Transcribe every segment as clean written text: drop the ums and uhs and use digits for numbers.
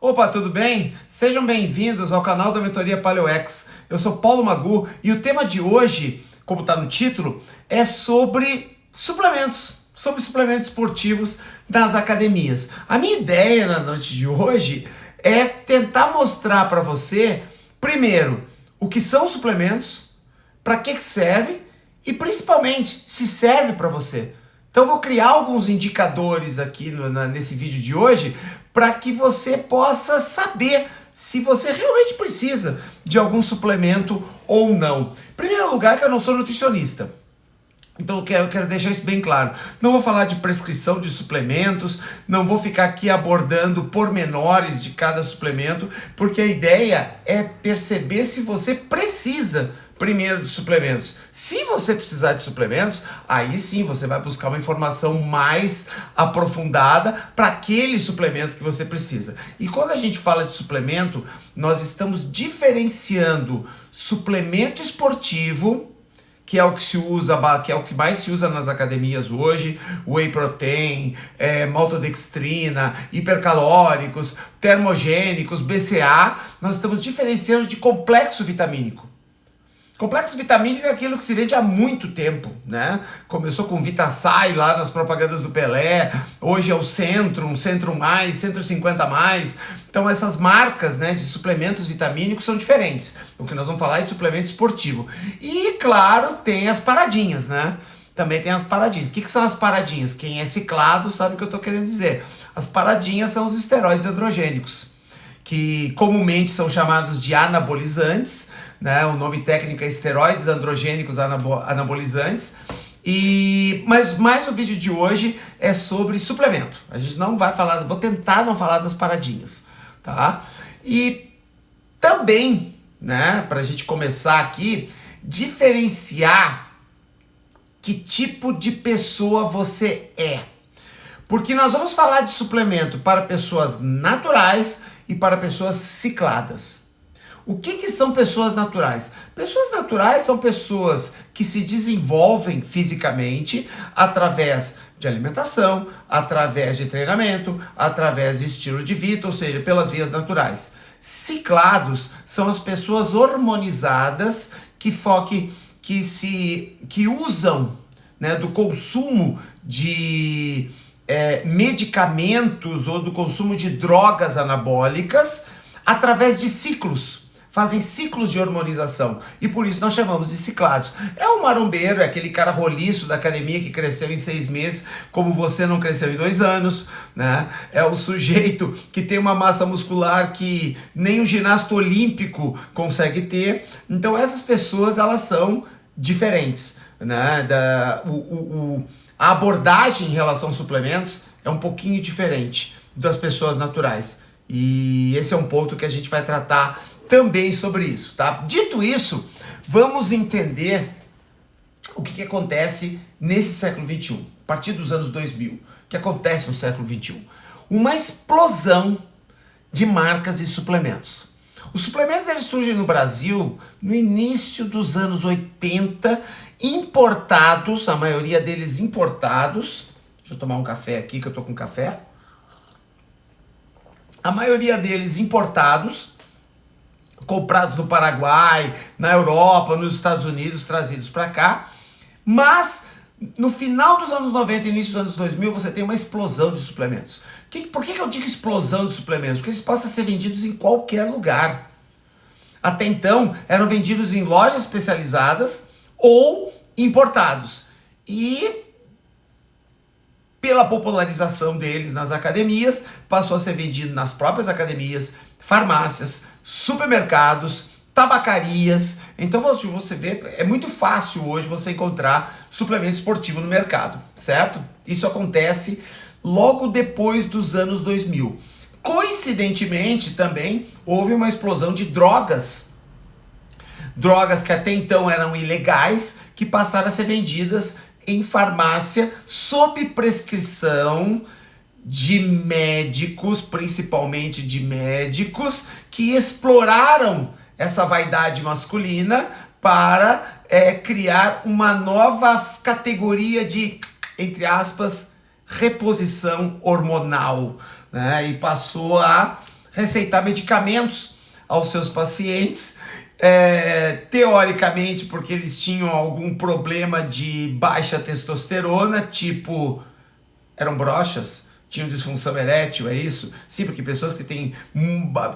Opa, tudo bem? Sejam bem-vindos ao canal da Mentoria PaleoX. Eu sou Paulo Magu e o tema de hoje, como está no título, é sobre suplementos esportivos das academias. A minha ideia na noite de hoje é tentar mostrar para você, primeiro, o que são suplementos, para que serve e principalmente se serve para você. Então eu vou criar alguns indicadores aqui nesse vídeo de hoje para que você possa saber se você realmente precisa de algum suplemento ou não. Em primeiro lugar, que eu não sou nutricionista. Então eu quero deixar isso bem claro. Não vou falar de prescrição de suplementos, não vou ficar aqui abordando pormenores de cada suplemento, porque a ideia é perceber se você precisa primeiro de suplementos. Se você precisar de suplementos, aí sim você vai buscar uma informação mais aprofundada para aquele suplemento que você precisa. E quando a gente fala de suplemento, nós estamos diferenciando suplemento esportivo, que é o que se usa, que é o que mais se usa nas academias hoje, whey protein, maltodextrina, hipercalóricos, termogênicos, BCA, nós estamos diferenciando de complexo vitamínico. Complexo vitamínico é aquilo que se vende há muito tempo, né? Começou com Vitasay lá nas propagandas do Pelé, hoje é o Centrum, Centrum Mais, 150 Mais. Então essas marcas, né, de suplementos vitamínicos são diferentes. O que nós vamos falar é de suplemento esportivo. E claro, tem as paradinhas, né? Também tem as paradinhas. O que são as paradinhas? Quem é ciclado sabe o que eu estou querendo dizer. As paradinhas são os esteroides androgênicos, que comumente são chamados de anabolizantes, né? O nome técnico é esteroides androgênicos anabolizantes. Mas o vídeo de hoje é sobre suplemento. A gente não vai falar, vou tentar não falar das paradinhas, tá? E também, né, pra gente começar aqui, diferenciar que tipo de pessoa você é. Porque nós vamos falar de suplemento para pessoas naturais e para pessoas cicladas. O que são pessoas naturais? Pessoas naturais são pessoas que se desenvolvem fisicamente através de alimentação, através de treinamento, através de estilo de vida, ou seja, pelas vias naturais. Ciclados são as pessoas hormonizadas que usam, né, do consumo de medicamentos ou do consumo de drogas anabólicas através de ciclos. Fazem ciclos de hormonização e por isso nós chamamos de ciclados. É o marombeiro, é aquele cara roliço da academia que cresceu em 6 meses, como você não cresceu em 2 anos, né? É o sujeito que tem uma massa muscular que nem um ginasta olímpico consegue ter. Então essas pessoas, elas são diferentes, né? A abordagem em relação aos suplementos é um pouquinho diferente das pessoas naturais. E esse é um ponto que a gente vai tratar também sobre isso, tá? Dito isso, vamos entender o que acontece nesse século XXI, a partir dos anos 2000. O que acontece no século XXI? Uma explosão de marcas e suplementos. Os suplementos, eles surgem no Brasil no início dos anos 80, importados, a maioria deles importados. Deixa eu tomar um café aqui, que eu tô com café. A maioria deles importados, comprados no Paraguai, na Europa, nos Estados Unidos, trazidos para cá. Mas no final dos anos 90 e início dos anos 2000, você tem uma explosão de suplementos. Por que eu digo explosão de suplementos? Porque eles possam ser vendidos em qualquer lugar. Até então, eram vendidos em lojas especializadas ou importados. E pela popularização deles nas academias, passou a ser vendido nas próprias academias, farmácias, supermercados, tabacarias. Então você vê, é muito fácil hoje você encontrar suplemento esportivo no mercado, certo? Isso acontece logo depois dos anos 2000. Coincidentemente também houve uma explosão de drogas. Drogas que até então eram ilegais, que passaram a ser vendidas em farmácia sob prescrição de médicos, principalmente de médicos, que exploraram essa vaidade masculina para criar uma nova categoria de, entre aspas, reposição hormonal, né? E passou a receitar medicamentos aos seus pacientes, teoricamente porque eles tinham algum problema de baixa testosterona, tipo, eram broxas, tinham disfunção erétil, é isso? Sim, porque pessoas que têm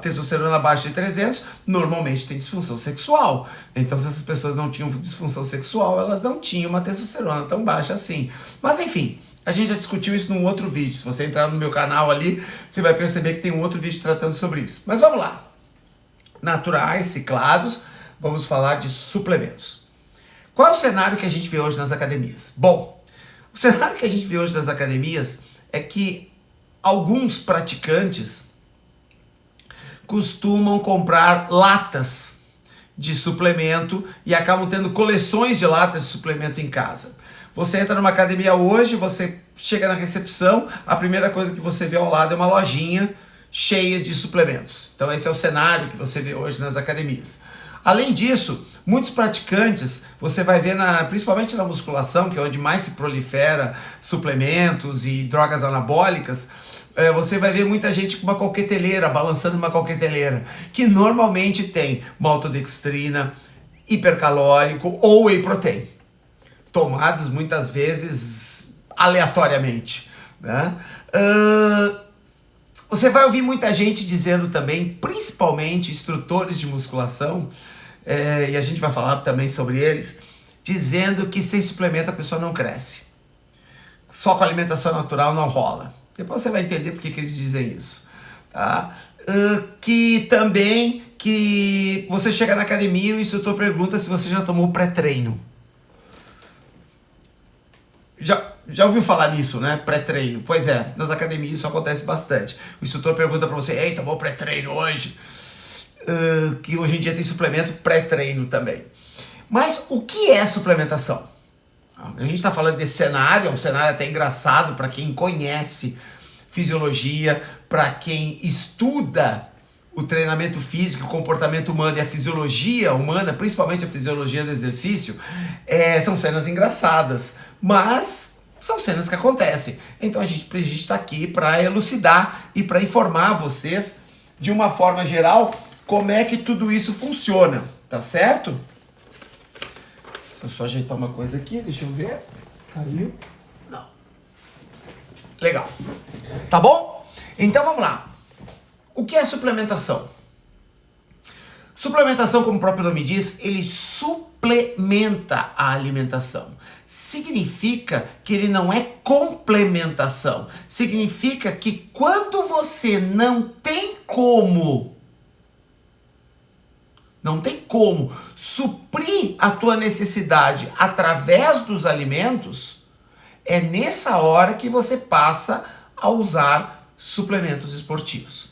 testosterona abaixo de 300 normalmente têm disfunção sexual. Então, se essas pessoas não tinham disfunção sexual, elas não tinham uma testosterona tão baixa assim. Mas enfim, a gente já discutiu isso num outro vídeo. Se você entrar no meu canal ali, você vai perceber que tem um outro vídeo tratando sobre isso. Mas vamos lá. Naturais, ciclados, vamos falar de suplementos. Qual é o cenário que a gente vê hoje nas academias? Bom, o cenário que a gente vê hoje nas academias é que alguns praticantes costumam comprar latas de suplemento e acabam tendo coleções de latas de suplemento em casa. Você entra numa academia hoje, você chega na recepção, a primeira coisa que você vê ao lado é uma lojinha cheia de suplementos. Então esse é o cenário que você vê hoje nas academias. Além disso, muitos praticantes, você vai ver principalmente na musculação, que é onde mais se prolifera suplementos e drogas anabólicas, você vai ver muita gente com uma coqueteleira, balançando uma coqueteleira, que normalmente tem maltodextrina, hipercalórico ou whey protein, tomados muitas vezes aleatoriamente, né? Você vai ouvir muita gente dizendo também, principalmente instrutores de musculação, e a gente vai falar também sobre eles, dizendo que sem suplemento a pessoa não cresce. Só com alimentação natural não rola. Depois você vai entender por que eles dizem isso. Tá? Que também que você chega na academia e o instrutor pergunta se você já tomou pré-treino. Já ouviu falar nisso, né? Pré-treino. Pois é, nas academias isso acontece bastante. O instrutor pergunta pra você, ei, tomou pré-treino hoje? Que hoje em dia tem suplemento pré-treino também. Mas o que é suplementação? A gente está falando desse cenário, é um cenário até engraçado para quem conhece fisiologia, para quem estuda o treinamento físico, o comportamento humano e a fisiologia humana, principalmente a fisiologia do exercício, são cenas engraçadas, mas são cenas que acontecem. Então a gente está aqui para elucidar e para informar vocês de uma forma geral como é que tudo isso funciona, tá certo? Deixa eu só ajeitar uma coisa aqui, deixa eu ver. Caiu? Não. Legal. Tá bom? Então vamos lá. O que é suplementação? Suplementação, como o próprio nome diz, ele suplementa a alimentação. Significa que ele não é complementação. Significa que quando você não tem como suprir a tua necessidade através dos alimentos, é nessa hora que você passa a usar suplementos esportivos.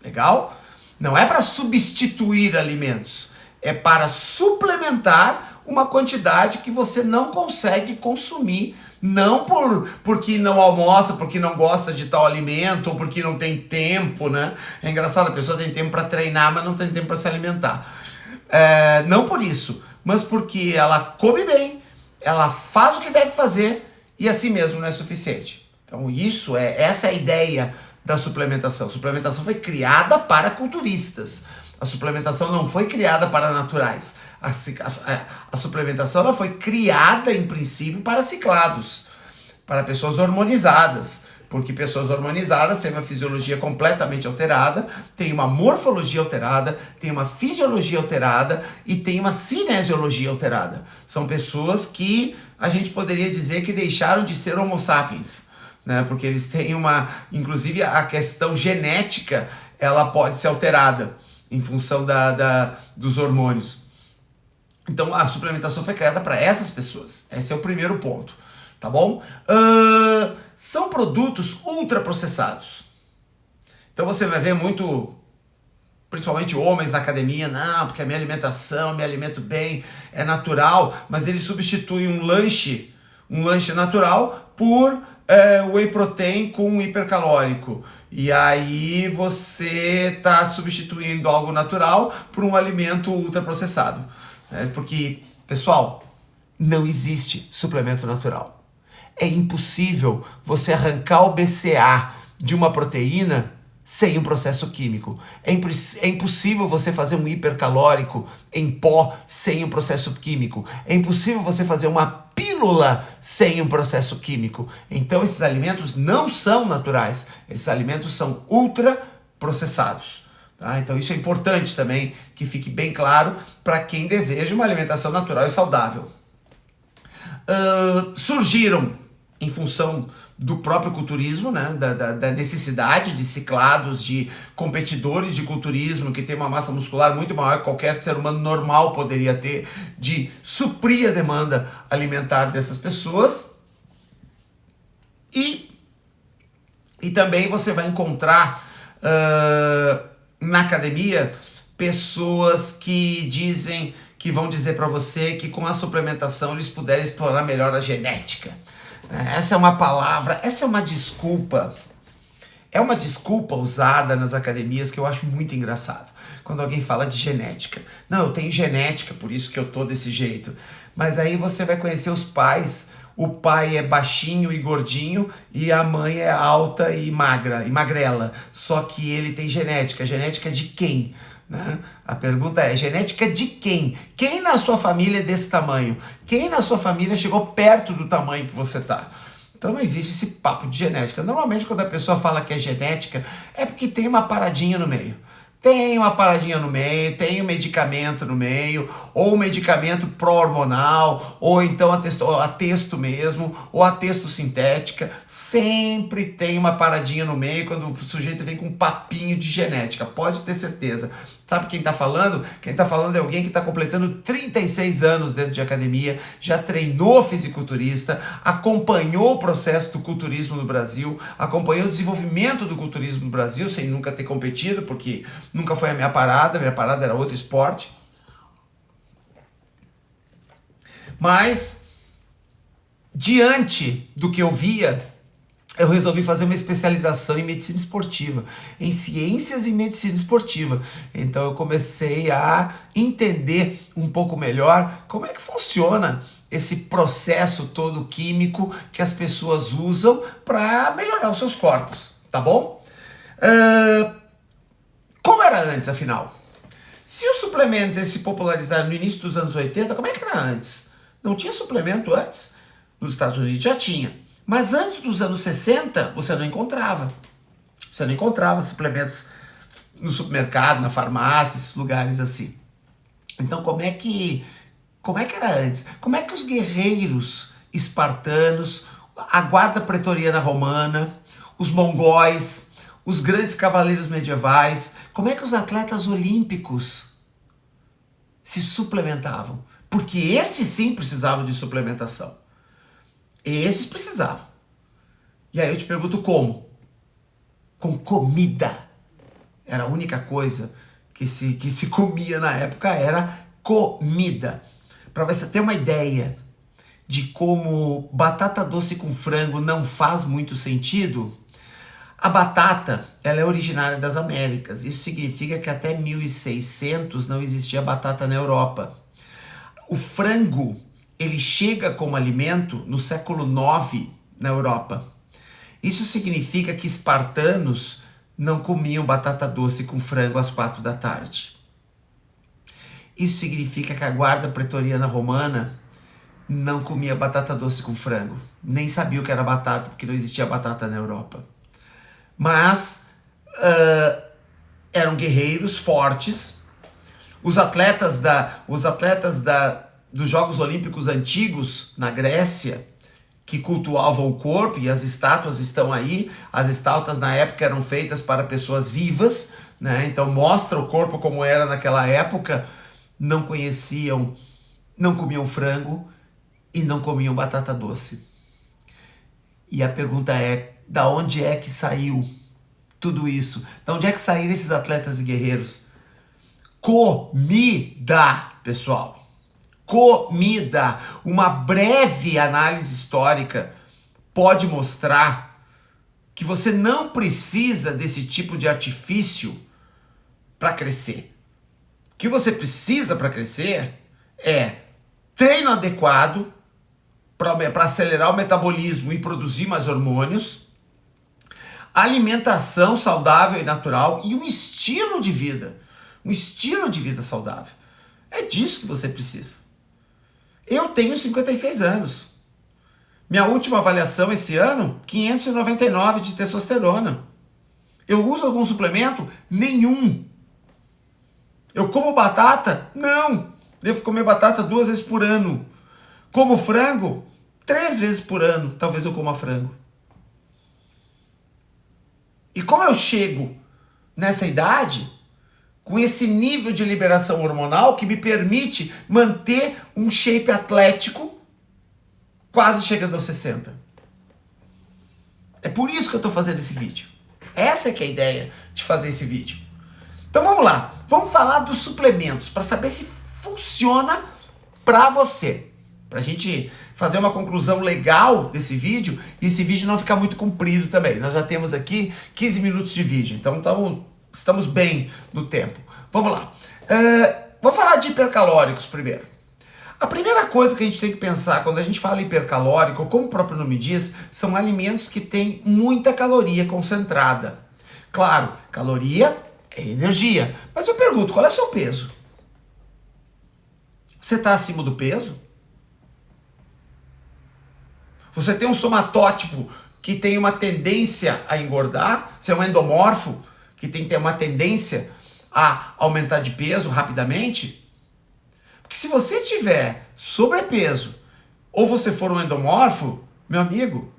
Legal? Não é para substituir alimentos, é para suplementar uma quantidade que você não consegue consumir, não porque não almoça, porque não gosta de tal alimento, ou porque não tem tempo, né? É engraçado, a pessoa tem tempo para treinar, mas não tem tempo para se alimentar. Não por isso, mas porque ela come bem, ela faz o que deve fazer e assim mesmo não é suficiente. Então essa é a ideia da suplementação. A suplementação foi criada para culturistas. A suplementação não foi criada para naturais. A suplementação ela foi criada, em princípio, para ciclados, para pessoas hormonizadas, porque pessoas hormonizadas têm uma fisiologia completamente alterada, têm uma morfologia alterada, têm uma fisiologia alterada e têm uma cinesiologia alterada. São pessoas que a gente poderia dizer que deixaram de ser homo sapiens, né? Porque eles têm inclusive a questão genética, ela pode ser alterada em função dos hormônios. Então a suplementação foi criada para essas pessoas. Esse é o primeiro ponto, tá bom? São produtos ultraprocessados. Então você vai ver muito, principalmente homens na academia, não, porque a minha alimentação, eu me alimento bem, é natural, mas ele substitui um lanche natural por whey protein com hipercalórico. E aí você está substituindo algo natural por um alimento ultraprocessado. Porque, pessoal, não existe suplemento natural. É impossível você arrancar o BCA de uma proteína sem um processo químico. É impossível você fazer um hipercalórico em pó sem um processo químico. É impossível você fazer uma pílula sem um processo químico. Então esses alimentos não são naturais. Esses alimentos são ultraprocessados. Tá? Então isso é importante também que fique bem claro para quem deseja uma alimentação natural e saudável. Surgiram em função do próprio culturismo, né? da necessidade de ciclados, de competidores de culturismo que tem uma massa muscular muito maior que qualquer ser humano normal poderia ter, de suprir a demanda alimentar dessas pessoas. E também você vai encontrar na academia pessoas que vão dizer para você que com a suplementação eles puderem explorar melhor a genética. Essa é uma palavra, essa é uma desculpa. É uma desculpa usada nas academias que eu acho muito engraçado. Quando alguém fala de genética. Não, eu tenho genética, por isso que eu tô desse jeito. Mas aí você vai conhecer os pais. O pai é baixinho e gordinho e a mãe é alta e magra, e magrela. Só que ele tem genética. Genética de quem? Né? A pergunta é, genética de quem? Quem na sua família é desse tamanho? Quem na sua família chegou perto do tamanho que você tá? Então não existe esse papo de genética. Normalmente quando a pessoa fala que é genética, é porque tem uma paradinha no meio. Tem uma paradinha no meio, tem um medicamento no meio, ou um medicamento pró-hormonal, ou então a testo mesmo, ou a testo sintética. Sempre tem uma paradinha no meio quando o sujeito vem com um papinho de genética, pode ter certeza. Sabe quem tá falando? Quem tá falando é alguém que está completando 36 anos dentro de academia, já treinou fisiculturista, acompanhou o processo do culturismo no Brasil, acompanhou o desenvolvimento do culturismo no Brasil, sem nunca ter competido, porque nunca foi a minha parada era outro esporte. Mas, diante do que eu via, eu resolvi fazer uma especialização em medicina esportiva, em ciências e medicina esportiva. Então eu comecei a entender um pouco melhor como é que funciona esse processo todo químico que as pessoas usam para melhorar os seus corpos, tá bom? Como era antes, afinal? Se os suplementos se popularizaram no início dos anos 80, como é que era antes? Não tinha suplemento antes? Nos Estados Unidos já tinha. Mas antes dos anos 60, você não encontrava. Você não encontrava suplementos no supermercado, na farmácia, esses lugares assim. Então, como é que era antes? Como é que os guerreiros espartanos, a guarda pretoriana romana, os mongóis, os grandes cavaleiros medievais, como é que os atletas olímpicos se suplementavam? Porque esses sim precisavam de suplementação. Esses precisavam. E aí eu te pergunto como? Com comida. Era a única coisa que se comia na época, era comida. Para você ter uma ideia de como batata doce com frango não faz muito sentido, a batata, ela é originária das Américas. Isso significa que até 1600 não existia batata na Europa. O frango, ele chega como alimento no século IX na Europa. Isso significa que espartanos não comiam batata doce com frango às 4 da tarde. Isso significa que a guarda pretoriana romana não comia batata doce com frango. Nem sabia o que era batata, porque não existia batata na Europa. Mas eram guerreiros fortes. Os atletas dos Jogos Olímpicos antigos na Grécia, que cultuavam o corpo, e as estátuas estão aí. As estátuas na época eram feitas para pessoas vivas, né? Então mostra o corpo como era naquela época. Não comiam frango e não comiam batata doce. E a pergunta é, da onde é que saiu tudo isso? Da onde é que saíram esses atletas e guerreiros? Comida, pessoal. Comida. Uma breve análise histórica pode mostrar que você não precisa desse tipo de artifício para crescer. O que você precisa para crescer é treino adequado para acelerar o metabolismo e produzir mais hormônios, alimentação saudável e natural e um estilo de vida. Um estilo de vida saudável. É disso que você precisa. Eu tenho 56 anos. Minha última avaliação esse ano, 599 de testosterona. Eu uso algum suplemento? Nenhum. Eu como batata? Não. Devo comer batata 2 vezes por ano. Como frango? 3 vezes por ano. Talvez eu coma frango. E como eu chego nessa idade, com esse nível de liberação hormonal que me permite manter um shape atlético quase chegando aos 60. É por isso que eu estou fazendo esse vídeo. Essa é que é a ideia de fazer esse vídeo. Então vamos lá. Vamos falar dos suplementos para saber se funciona para você. Para a gente fazer uma conclusão legal desse vídeo e esse vídeo não ficar muito comprido também. Nós já temos aqui 15 minutos de vídeo, então estamos bem no tempo. Vamos lá. Vou falar de hipercalóricos primeiro. A primeira coisa que a gente tem que pensar quando a gente fala hipercalórico, como o próprio nome diz, são alimentos que têm muita caloria concentrada. Claro, caloria é energia. Mas eu pergunto, qual é o seu peso? Você está acima do peso? Você tem um somatótipo que tem uma tendência a engordar? Você é um endomorfo que tem uma tendência a aumentar de peso rapidamente? Porque se você tiver sobrepeso ou você for um endomorfo, meu amigo,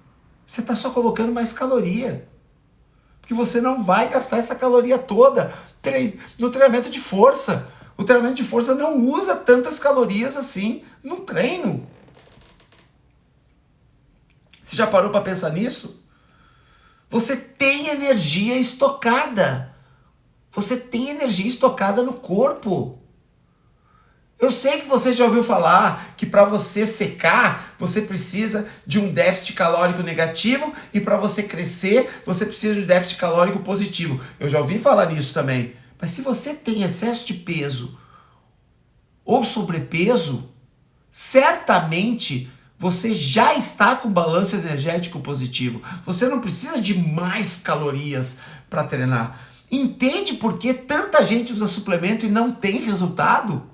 você está só colocando mais caloria. Porque você não vai gastar essa caloria toda no treinamento de força. O treinamento de força não usa tantas calorias assim no treino. Você já parou para pensar nisso? Você tem energia estocada. Você tem energia estocada no corpo. Eu sei que você já ouviu falar que para você secar, você precisa de um déficit calórico negativo e para você crescer, você precisa de um déficit calórico positivo. Eu já ouvi falar nisso também. Mas se você tem excesso de peso ou sobrepeso, certamente você já está com balanço energético positivo. Você não precisa de mais calorias para treinar. Entende por que tanta gente usa suplemento e não tem resultado?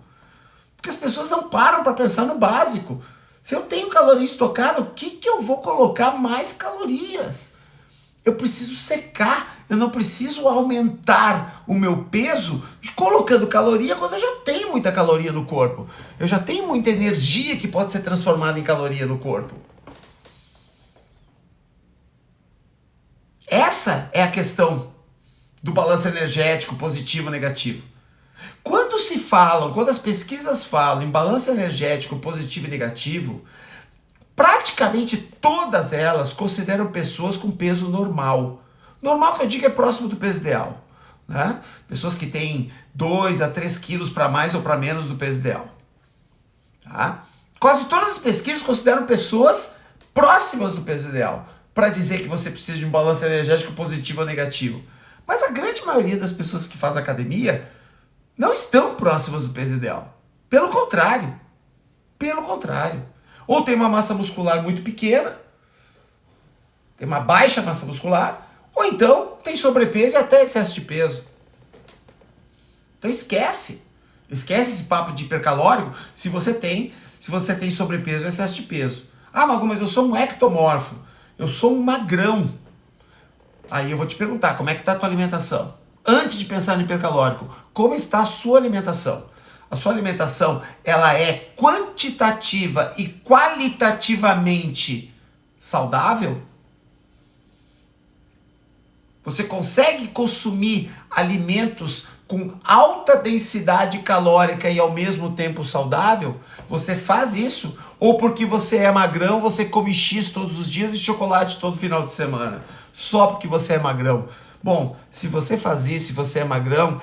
Porque as pessoas não param para pensar no básico. Se eu tenho caloria estocada, o que eu vou colocar mais calorias? Eu preciso secar, eu não preciso aumentar o meu peso colocando caloria quando eu já tenho muita caloria no corpo. Eu já tenho muita energia que pode ser transformada em caloria no corpo. Essa é a questão do balanço energético positivo e negativo. Quando as pesquisas falam em balanço energético positivo e negativo, praticamente todas elas consideram pessoas com peso normal. Normal que eu digo é próximo do peso ideal. Né? Pessoas que têm 2 a 3 quilos para mais ou para menos do peso ideal. Tá? Quase todas as pesquisas consideram pessoas próximas do peso ideal para dizer que você precisa de um balanço energético positivo ou negativo. Mas a grande maioria das pessoas que faz academia não estão próximas do peso ideal. Pelo contrário. Pelo contrário. Ou tem uma massa muscular muito pequena, tem uma baixa massa muscular, ou então tem sobrepeso e até excesso de peso. Então esquece. Esquece esse papo de hipercalórico se você tem sobrepeso ou excesso de peso. Ah, Magu, mas eu sou um ectomorfo. Eu sou um magrão. Aí eu vou te perguntar, como é que está a tua alimentação? Antes de pensar no hipercalórico, como está a sua alimentação? A sua alimentação, ela é quantitativa e qualitativamente saudável? Você consegue consumir alimentos com alta densidade calórica e ao mesmo tempo saudável? Você faz isso? Ou porque você é magrão, você come X todos os dias e chocolate todo final de semana? Só porque você é magrão. Bom, se você faz isso, se você é magrão,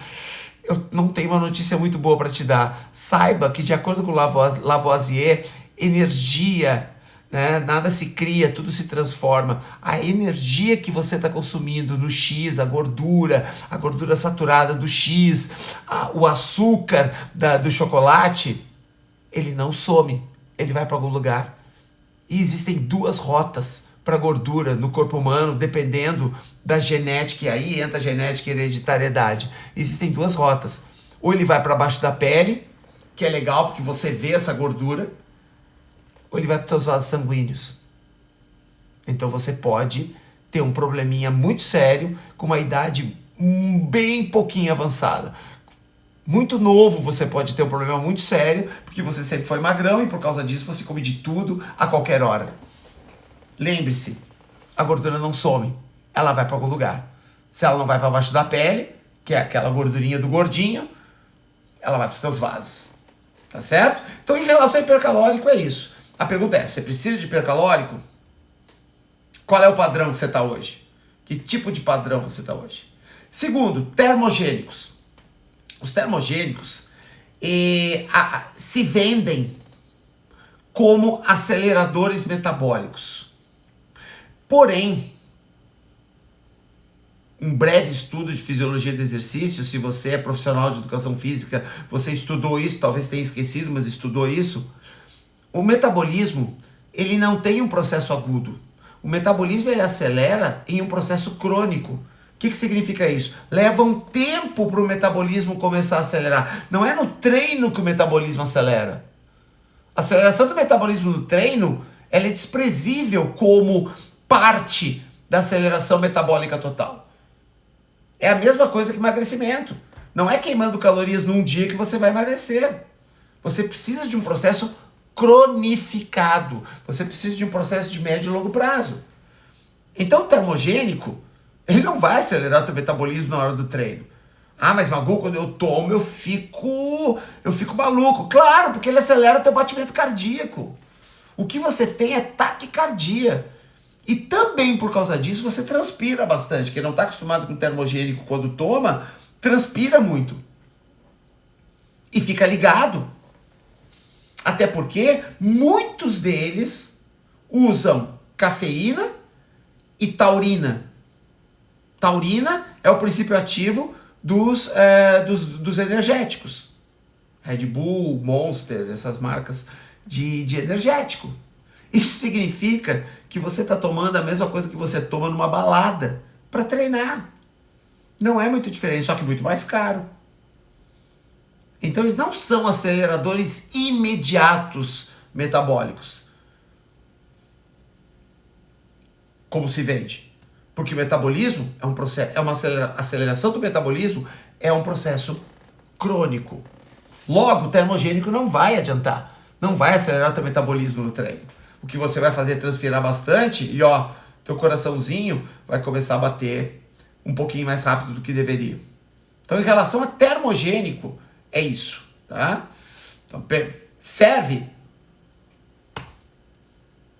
eu não tenho uma notícia muito boa para te dar. Saiba que, de acordo com Lavoisier, energia, né, nada se cria, tudo se transforma. A energia que você está consumindo no X, a gordura saturada do X, o açúcar do chocolate, ele não some, ele vai para algum lugar. E existem 2 rotas para gordura no corpo humano, dependendo da genética, e aí entra a genética e hereditariedade. Existem duas rotas. Ou ele vai para baixo da pele, que é legal porque você vê essa gordura, ou ele vai para os teus vasos sanguíneos. Então você pode ter um probleminha muito sério com uma idade bem pouquinho avançada. Muito novo você pode ter um problema muito sério, porque você sempre foi magrão e por causa disso você come de tudo a qualquer hora. Lembre-se, a gordura não some, ela vai para algum lugar. Se ela não vai para baixo da pele, que é aquela gordurinha do gordinho, ela vai para os teus vasos. Tá certo? Então, em relação ao hipercalórico, é isso. A pergunta é, você precisa de hipercalórico? Qual é o padrão que você está hoje? Que tipo de padrão você está hoje? Segundo, termogênicos. Os termogênicos se vendem como aceleradores metabólicos. Porém, um breve estudo de fisiologia do exercício, se você é profissional de educação física, você estudou isso, talvez tenha esquecido, mas estudou isso. O metabolismo, ele não tem um processo agudo. O metabolismo, ele acelera em um processo crônico. O que significa isso? Leva um tempo para o metabolismo começar a acelerar. Não é no treino que o metabolismo acelera. A aceleração do metabolismo no treino, ela é desprezível como parte da aceleração metabólica total. É a mesma coisa que emagrecimento. Não é queimando calorias num dia que você vai emagrecer. Você precisa de um processo cronificado. Você precisa de um processo de médio e longo prazo. Então o termogênico, ele não vai acelerar o teu metabolismo na hora do treino. Ah, mas Magu, quando eu tomo, eu fico maluco. Claro, porque ele acelera o teu batimento cardíaco. O que você tem é taquicardia. E também por causa disso você transpira bastante. Quem não está acostumado com termogênico quando toma, transpira muito. E fica ligado. Até porque muitos deles usam cafeína e taurina. Taurina é o princípio ativo dos energéticos. Red Bull, Monster, essas marcas de energético. Isso significa que você está tomando a mesma coisa que você toma numa balada para treinar. Não é muito diferente, só que muito mais caro. Então eles não são aceleradores imediatos metabólicos. Como se vende. Porque o metabolismo é um processo, aceleração do metabolismo é um processo crônico. Logo, o termogênico não vai adiantar. Não vai acelerar o teu metabolismo no treino. O que você vai fazer é transpirar bastante e teu coraçãozinho vai começar a bater um pouquinho mais rápido do que deveria. Então, em relação a termogênico, é isso, tá? Então, serve?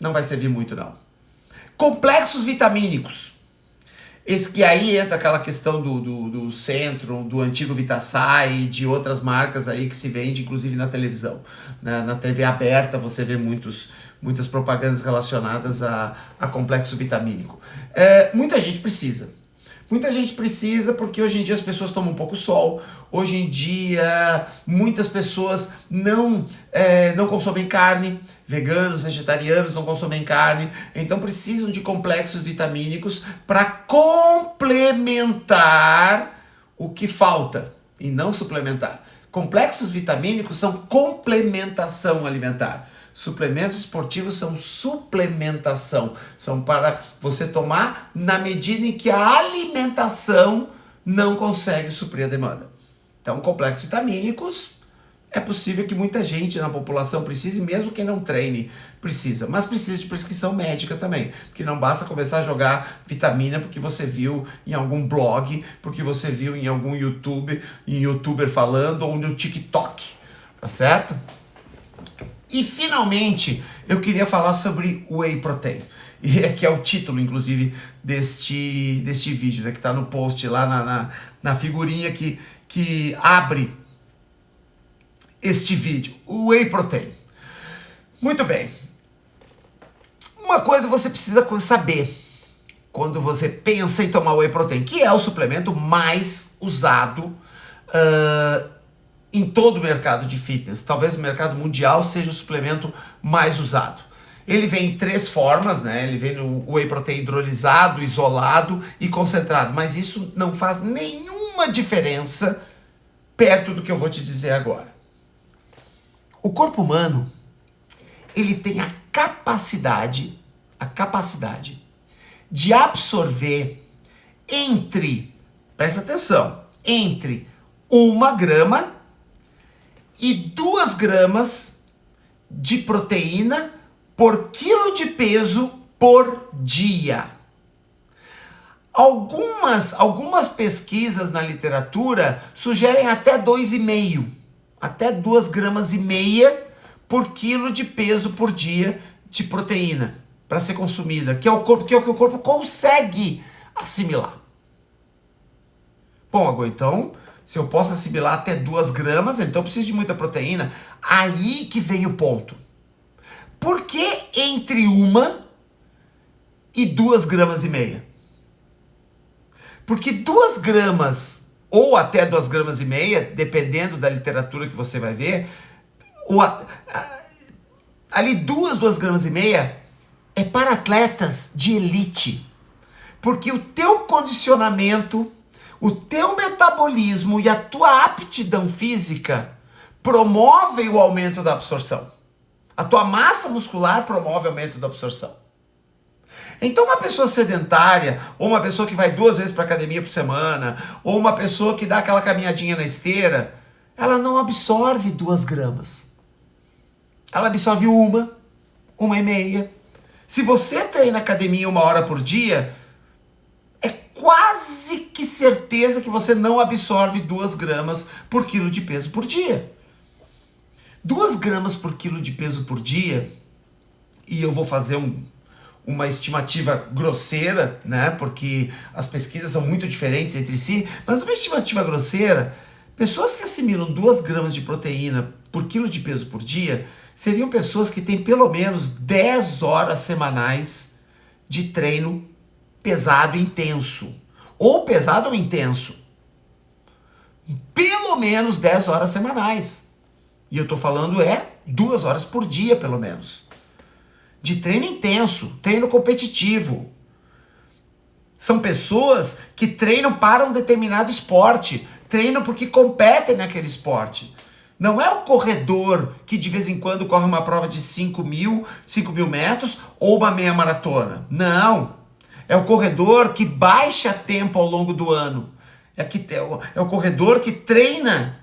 Não vai servir muito, não. Complexos vitamínicos. Esse que aí entra aquela questão do Centrum, do antigo Vitasay, de outras marcas aí que se vende, inclusive na televisão. Na TV aberta você vê muitas propagandas relacionadas a complexo vitamínico. Muita gente precisa. Muita gente precisa porque hoje em dia as pessoas tomam pouco sol. Hoje em dia muitas pessoas não consomem carne. Veganos, vegetarianos não consomem carne. Então precisam de complexos vitamínicos para complementar o que falta e não suplementar. Complexos vitamínicos são complementação alimentar. Suplementos esportivos são suplementação, são para você tomar na medida em que a alimentação não consegue suprir a demanda. Então, complexos vitamínicos, é possível que muita gente na população precise, mesmo quem não treine precisa, mas precisa de prescrição médica também, porque não basta começar a jogar vitamina porque você viu em algum blog, porque você viu em algum youtuber falando ou no TikTok, tá certo? E finalmente, eu queria falar sobre Whey Protein, que é o título, inclusive, deste vídeo, né, que está no post lá na figurinha que abre este vídeo, o Whey Protein. Muito bem. Uma coisa você precisa saber quando você pensa em tomar Whey Protein, que é o suplemento mais usado em todo o mercado de fitness. Talvez o mercado mundial seja o suplemento mais usado. Ele vem em 3 formas, né? Ele vem no whey protein hidrolisado, isolado e concentrado. Mas isso não faz nenhuma diferença perto do que eu vou te dizer agora. O corpo humano, ele tem a capacidade de absorver presta atenção, entre 1 grama e 2 gramas de proteína por quilo de peso por dia. Algumas pesquisas na literatura sugerem até 2,5, até 2,5 gramas por quilo de peso por dia de proteína para ser consumida, que é o que o corpo consegue assimilar. Bom, agora então, se eu posso assimilar até 2 gramas, então eu preciso de muita proteína. Aí que vem o ponto. Por que entre 1 e 2,5 gramas? Porque 2 gramas, ou até 2,5 gramas, dependendo da literatura que você vai ver, ali 2,5 gramas é para atletas de elite. Porque o teu condicionamento, o teu metabolismo e a tua aptidão física promovem o aumento da absorção. A tua massa muscular promove o aumento da absorção. Então uma pessoa sedentária, ou uma pessoa que vai 2 vezes para a academia por semana, ou uma pessoa que dá aquela caminhadinha na esteira, ela não absorve 2 gramas. Ela absorve 1,5. Se você treina academia 1 hora por dia, é quase que certeza que você não absorve 2 gramas por quilo de peso por dia. 2 gramas por quilo de peso por dia, e eu vou fazer uma estimativa grosseira, né? Porque as pesquisas são muito diferentes entre si, mas uma estimativa grosseira, pessoas que assimilam 2 gramas de proteína por quilo de peso por dia seriam pessoas que têm pelo menos 10 horas semanais de treino pesado e intenso. Ou pesado ou intenso. Pelo menos 10 horas semanais. E eu estou falando 2 horas por dia, pelo menos. De treino intenso, treino competitivo. São pessoas que treinam para um determinado esporte. Treinam porque competem naquele esporte. Não é o corredor que de vez em quando corre uma prova de 5 mil metros ou uma meia maratona. Não. É o corredor que baixa tempo ao longo do ano. É o corredor que treina,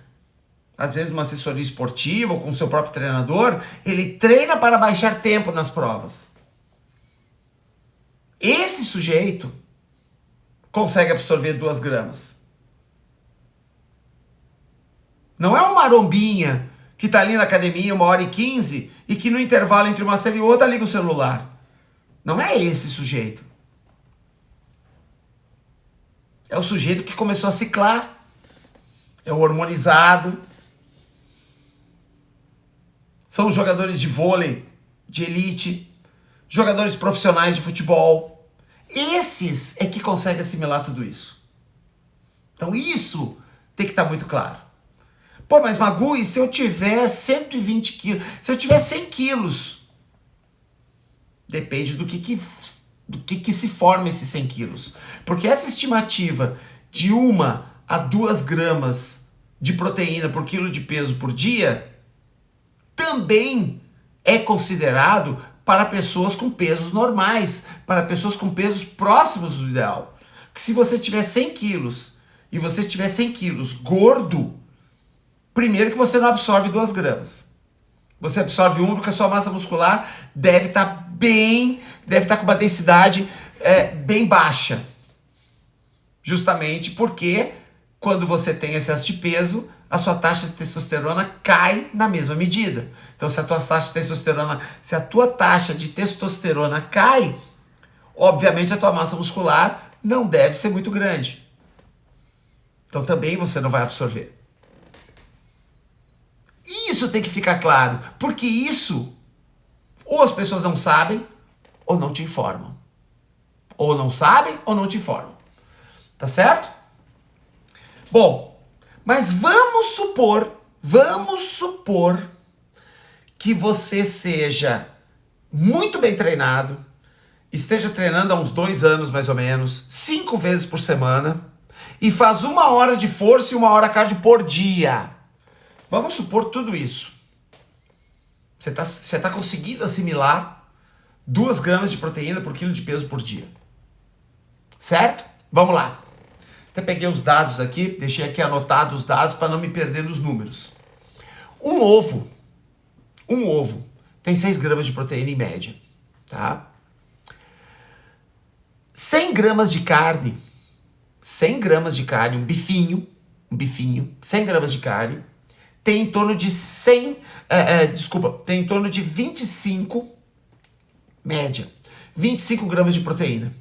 às vezes numa assessoria esportiva ou com o seu próprio treinador, ele treina para baixar tempo nas provas. Esse sujeito consegue absorver 2 gramas. Não é um marombinha que está ali na academia 1h15 e que no intervalo entre uma série e outra liga o celular. Não é esse sujeito. É o sujeito que começou a ciclar. É o hormonizado. São os jogadores de vôlei, de elite, jogadores profissionais de futebol. Esses é que conseguem assimilar tudo isso. Então isso tem que estar muito claro. Pô, mas Magu, e se eu tiver 120 quilos? Se eu tiver 100 quilos? Depende do que se forma esses 100 quilos. Porque essa estimativa de 1 a 2 gramas de proteína por quilo de peso por dia também é considerado para pessoas com pesos normais, para pessoas com pesos próximos do ideal. Que se você tiver 100 quilos e você estiver 100 quilos gordo, primeiro que você não absorve 2 gramas. Você absorve 1 porque a sua massa muscular deve estar com uma densidade bem baixa. Justamente porque quando você tem excesso de peso, a sua taxa de testosterona cai na mesma medida. Então, se a tua taxa de testosterona cai, obviamente a tua massa muscular não deve ser muito grande. Então, também você não vai absorver. Isso tem que ficar claro, porque isso ou as pessoas não sabem ou não te informam. Ou não sabem ou não te informam. Tá certo? Bom, mas vamos supor que você seja muito bem treinado, esteja treinando há uns 2 anos mais ou menos, 5 vezes por semana, e faz 1 hora de força e 1 hora cardio por dia. Vamos supor tudo isso. Você tá conseguindo assimilar 2 gramas de proteína por quilo de peso por dia. Certo? Vamos lá. Até peguei os dados aqui, deixei aqui anotados os dados para não me perder nos números. Um ovo tem 6 gramas de proteína em média, tá? 100 gramas de carne, um bifinho, 100 gramas de carne, tem em torno de 25, média, 25 gramas de proteína.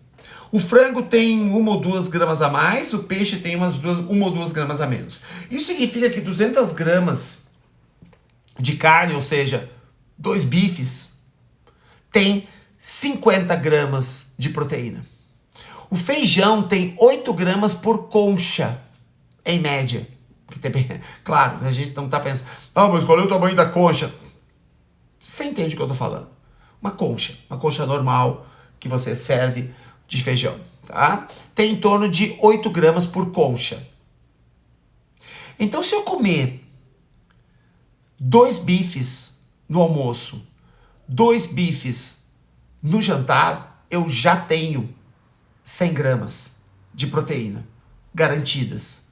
O frango tem 1 ou 2 gramas a mais, o peixe tem 1 ou 2 gramas a menos. Isso significa que 200 gramas de carne, ou seja, 2 bifes, tem 50 gramas de proteína. O feijão tem 8 gramas por concha, em média. Claro, a gente não está pensando, mas qual é o tamanho da concha? Você entende o que eu estou falando. Uma concha normal que você serve de feijão, tá? Tem em torno de 8 gramas por concha. Então, se eu comer 2 bifes no almoço, 2 bifes no jantar, eu já tenho 100 gramas de proteína garantidas.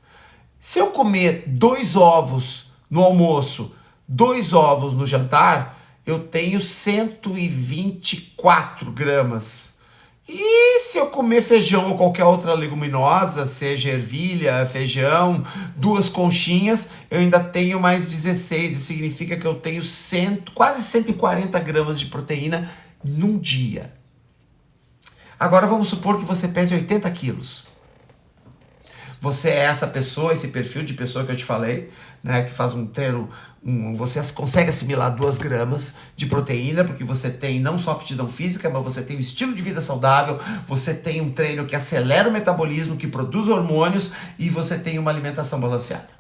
Se eu comer 2 ovos no almoço, 2 ovos no jantar, eu tenho 124 gramas. E se eu comer feijão ou qualquer outra leguminosa, seja ervilha, feijão, 2 conchinhas, eu ainda tenho mais 16. Isso significa que eu tenho quase 140 gramas de proteína num dia. Agora vamos supor que você pese 80 quilos. Você é essa pessoa, esse perfil de pessoa que eu te falei, né, que faz um treino, você consegue assimilar 2 gramas de proteína, porque você tem não só aptidão física, mas você tem um estilo de vida saudável, você tem um treino que acelera o metabolismo, que produz hormônios, e você tem uma alimentação balanceada.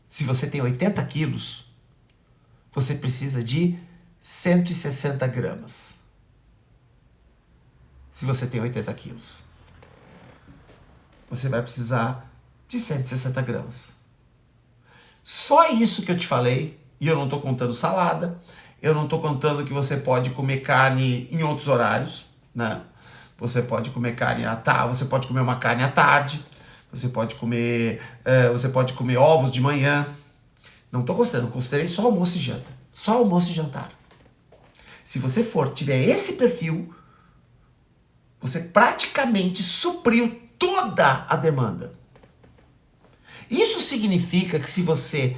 Se você tem 80 quilos, você precisa de 160 gramas. Se você tem 80 quilos. Você vai precisar de 160 gramas. Só isso que eu te falei, e eu não estou contando salada, eu não estou contando que você pode comer carne em outros horários, né? Você pode comer você pode comer uma carne à tarde, você pode comer ovos de manhã. Não estou considerando, considerei só almoço e janta. Só almoço e jantar. Se você tiver esse perfil, você praticamente supriu toda a demanda. Isso significa que se você,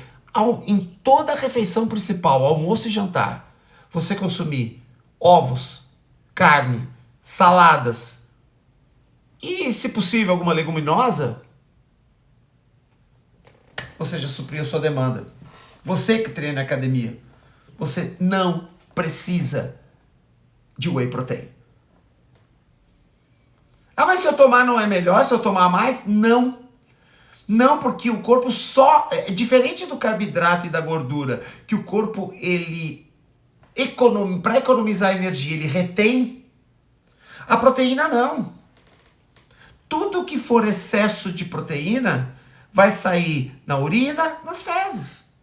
em toda a refeição principal, almoço e jantar, você consumir ovos, carne, saladas e, se possível, alguma leguminosa, você já supriu a sua demanda. Você que treina na academia, você não precisa de whey protein. Mas se eu tomar não é melhor? Se eu tomar mais? Não. Não, porque o corpo é diferente do carboidrato e da gordura, que o corpo, para economizar energia, ele retém. A proteína não. Tudo que for excesso de proteína vai sair na urina, nas fezes.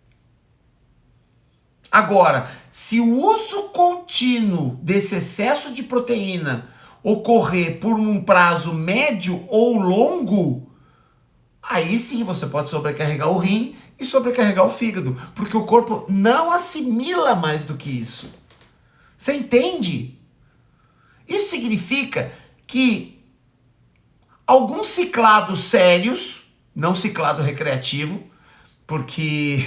Agora, se o uso contínuo desse excesso de proteína ocorrer por um prazo médio ou longo, aí sim você pode sobrecarregar o rim e sobrecarregar o fígado, porque o corpo não assimila mais do que isso. Você entende? Isso significa que alguns ciclados sérios, não ciclado recreativo, porque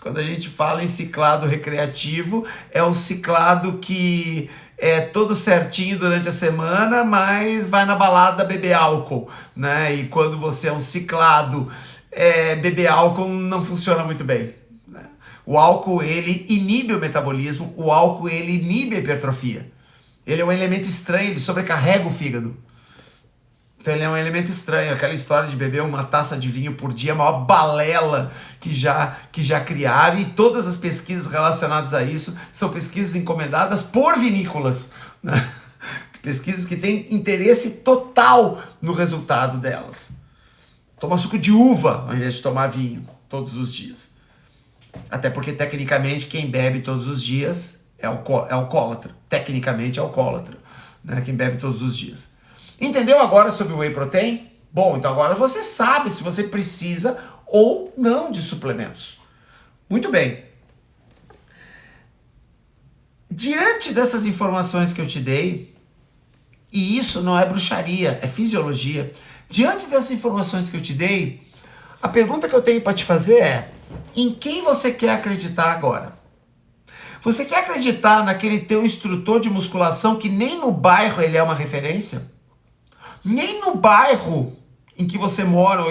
quando a gente fala em ciclado recreativo, é o ciclado que é todo certinho durante a semana, mas vai na balada beber álcool, né? E quando você é um ciclado, beber álcool não funciona muito bem, né? O álcool, ele inibe o metabolismo, o álcool, ele inibe a hipertrofia. Ele é um elemento estranho, ele sobrecarrega o fígado. Então ele é um elemento estranho. Aquela história de beber uma taça de vinho por dia é a maior balela que já criaram, e todas as pesquisas relacionadas a isso são pesquisas encomendadas por vinícolas, né? Pesquisas que têm interesse total no resultado delas. Toma suco de uva ao invés de tomar vinho todos os dias. Até porque, tecnicamente, quem bebe todos os dias é alcoólatra. Tecnicamente é alcoólatra, né? Quem bebe todos os dias. Entendeu agora sobre o Whey Protein? Bom, então agora você sabe se você precisa ou não de suplementos. Muito bem. Diante dessas informações que eu te dei, e isso não é bruxaria, é fisiologia. Diante dessas informações que eu te dei, a pergunta que eu tenho para te fazer é: em quem você quer acreditar agora? Você quer acreditar naquele teu instrutor de musculação que nem no bairro ele é uma referência? Nem no bairro em que você mora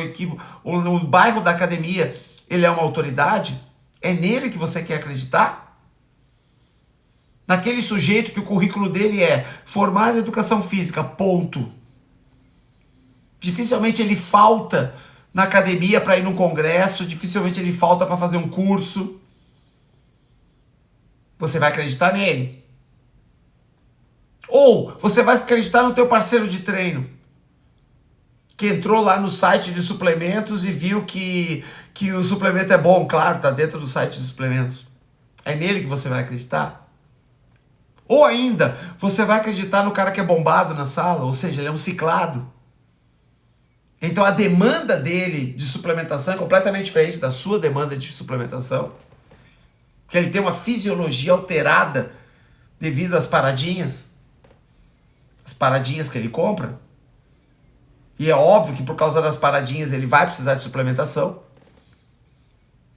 ou no bairro da academia ele é uma autoridade? É nele que você quer acreditar? Naquele sujeito que o currículo dele é formado em educação física, ponto. Dificilmente ele falta na academia para ir num congresso, dificilmente ele falta para fazer um curso. Você vai acreditar nele? Ou você vai acreditar no teu parceiro de treino, que entrou lá no site de suplementos e viu que o suplemento é bom, claro, tá dentro do site de suplementos. É nele que você vai acreditar? Ou ainda, você vai acreditar no cara que é bombado na sala, ou seja, ele é um ciclado. Então a demanda dele de suplementação é completamente diferente da sua demanda de suplementação. Porque ele tem uma fisiologia alterada devido às paradinhas. As paradinhas que ele compra. E é óbvio que por causa das paradinhas ele vai precisar de suplementação.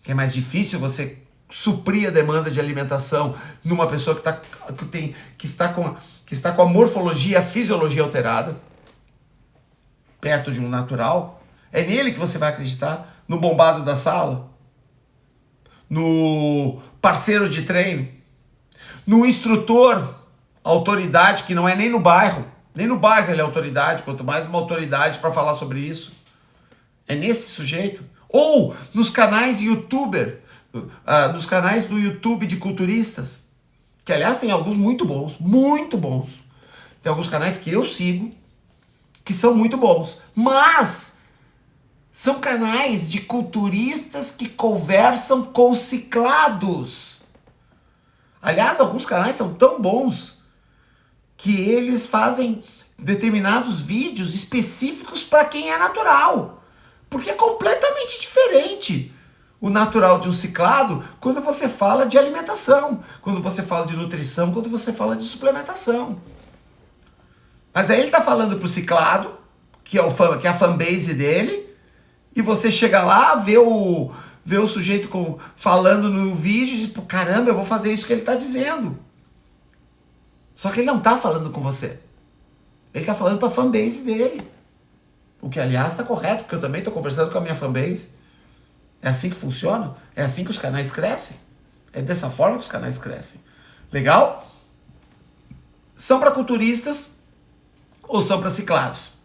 É mais difícil você suprir a demanda de alimentação numa pessoa que está com a morfologia, a fisiologia alterada, perto de um natural. É nele que você vai acreditar? No bombado da sala? No parceiro de treino? No instrutor, autoridade, que não é nem no bairro? Nem no bairro ele é autoridade, quanto mais uma autoridade para falar sobre isso. É nesse sujeito? Ou nos canais nos canais do YouTube de culturistas, que aliás tem alguns muito bons, muito bons. Tem alguns canais que eu sigo, que são muito bons. Mas são canais de culturistas que conversam com ciclados. Aliás, alguns canais são tão bons que eles fazem determinados vídeos específicos para quem é natural. Porque é completamente diferente o natural de um ciclado quando você fala de alimentação, quando você fala de nutrição, quando você fala de suplementação. Mas aí ele está falando para o ciclado, que é a fanbase dele, e você chega lá, vê o sujeito falando no vídeo e diz: pô, caramba, eu vou fazer isso que ele está dizendo. Só que ele não está falando com você. Ele está falando para a fanbase dele. O que, aliás, está correto, porque eu também estou conversando com a minha fanbase. É assim que funciona? É assim que os canais crescem? É dessa forma que os canais crescem. Legal? São para culturistas ou são para ciclados?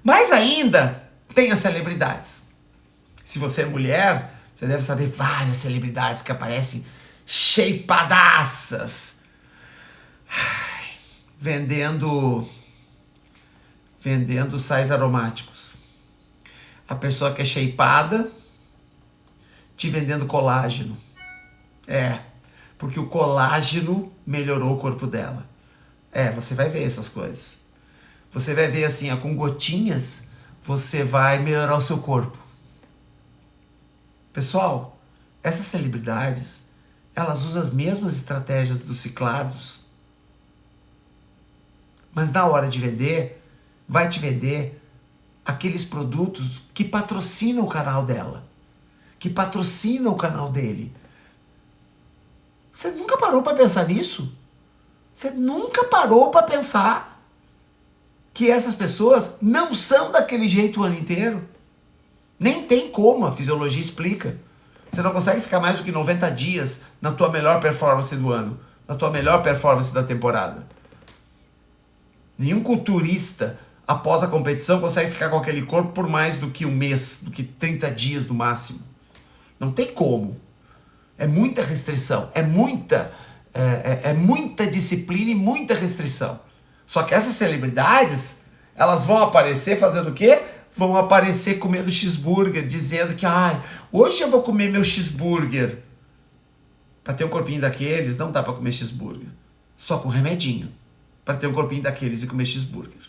Mas ainda tem as celebridades. Se você é mulher, você deve saber várias celebridades que aparecem shapeadaças, vendendo sais aromáticos. A pessoa que é shapeada te vendendo colágeno. Porque o colágeno melhorou o corpo dela. Você vai ver essas coisas. Você vai ver assim, com gotinhas, você vai melhorar o seu corpo. Pessoal, essas celebridades, elas usam as mesmas estratégias dos ciclados. Mas na hora de vender, vai te vender aqueles produtos que patrocinam o canal dela, que patrocinam o canal dele. Você nunca parou para pensar nisso? Você nunca parou para pensar que essas pessoas não são daquele jeito o ano inteiro? Nem tem como, a fisiologia explica. Você não consegue ficar mais do que 90 dias na tua melhor performance do ano, na tua melhor performance da temporada. Nenhum culturista após a competição, consegue ficar com aquele corpo por mais do que um mês, do que 30 dias no máximo. Não tem como. É muita restrição, é muita disciplina e muita restrição. Só que essas celebridades, elas vão aparecer fazendo o quê? Vão aparecer comendo cheeseburger, dizendo que hoje eu vou comer meu cheeseburger. Para ter um corpinho daqueles, não dá para comer cheeseburger. Só com remedinho. Para ter um corpinho daqueles e comer cheeseburger.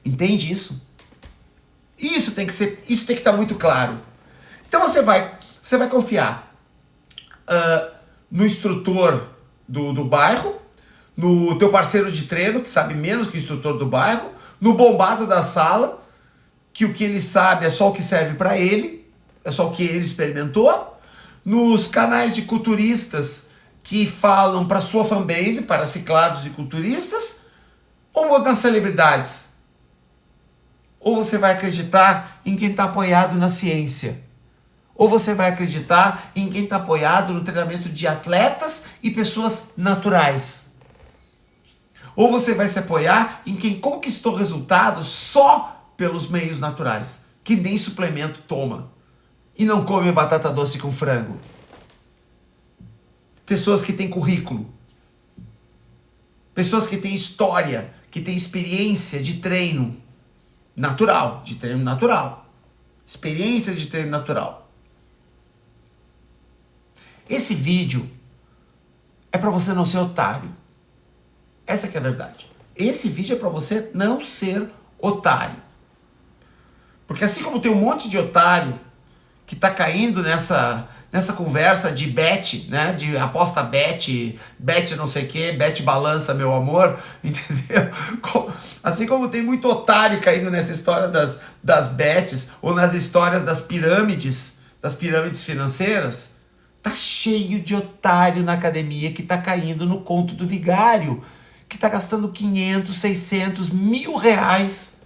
Entende isso? Isso tem que estar muito claro. Então você vai confiar no instrutor do bairro, no teu parceiro de treino, que sabe menos que o instrutor do bairro, no bombado da sala, que o que ele sabe é só o que serve para ele, é só o que ele experimentou, nos canais de culturistas que falam para sua fanbase, para ciclados e culturistas, ou nas celebridades. Ou você vai acreditar em quem está apoiado na ciência. Ou você vai acreditar em quem está apoiado no treinamento de atletas e pessoas naturais. Ou você vai se apoiar em quem conquistou resultados só pelos meios naturais, que nem suplemento toma e não come batata doce com frango. Pessoas que têm currículo. Pessoas que têm história, que têm experiência de treino natural, Experiência de treino natural. Esse vídeo é para você não ser otário. Essa que é a verdade. Esse vídeo é para você não ser otário. Porque assim como tem um monte de otário que tá caindo nessa conversa de bet, né? De aposta bet não sei o que, bet balança meu amor, entendeu? Assim como tem muito otário caindo nessa história das bets ou nas histórias das pirâmides financeiras, tá cheio de otário na academia que tá caindo no conto do vigário, que tá gastando 500, 600, R$1.000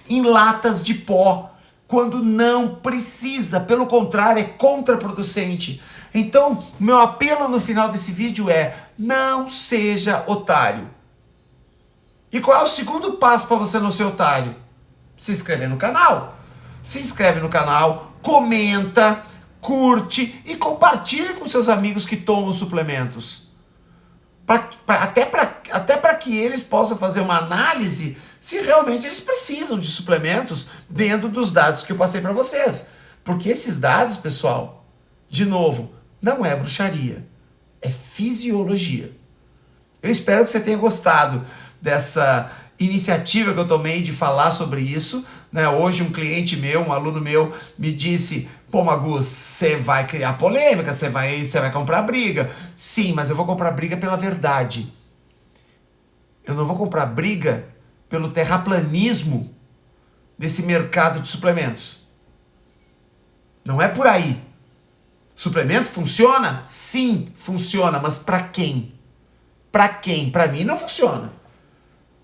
em latas de pó, quando não precisa, pelo contrário, é contraproducente. Então, meu apelo no final desse vídeo é: não seja otário. E qual é o segundo passo para você não ser otário? Se inscrever no canal. Se inscreve no canal, comenta, curte e compartilhe com seus amigos que tomam suplementos. Até para que eles possam fazer uma análise se realmente eles precisam de suplementos dentro dos dados que eu passei para vocês. Porque esses dados, pessoal, de novo, não é bruxaria, é fisiologia. Eu espero que você tenha gostado dessa iniciativa que eu tomei de falar sobre isso, né? Hoje um cliente meu, um aluno meu, me disse: pô, Magu, você vai criar polêmica, você vai comprar briga. Sim, mas eu vou comprar briga pela verdade. Eu não vou comprar briga pelo terraplanismo desse mercado de suplementos. Não é por aí. Suplemento funciona? Sim, funciona, mas para quem? Para quem? Para mim não funciona.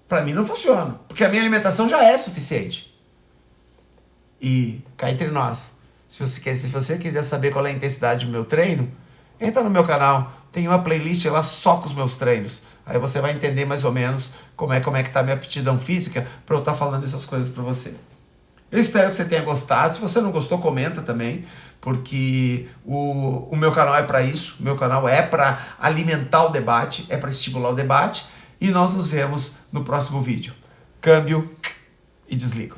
Para mim não funciona, porque a minha alimentação já é suficiente. E cá entre nós, se você quiser saber qual é a intensidade do meu treino, entra no meu canal, tem uma playlist lá só com os meus treinos. Aí você vai entender mais ou menos como é que tá a minha aptidão física para eu estar falando essas coisas para você. Eu espero que você tenha gostado. Se você não gostou, comenta também, porque o meu canal é para isso. O meu canal é para alimentar o debate, é para estimular o debate. E nós nos vemos no próximo vídeo. Câmbio e desligo.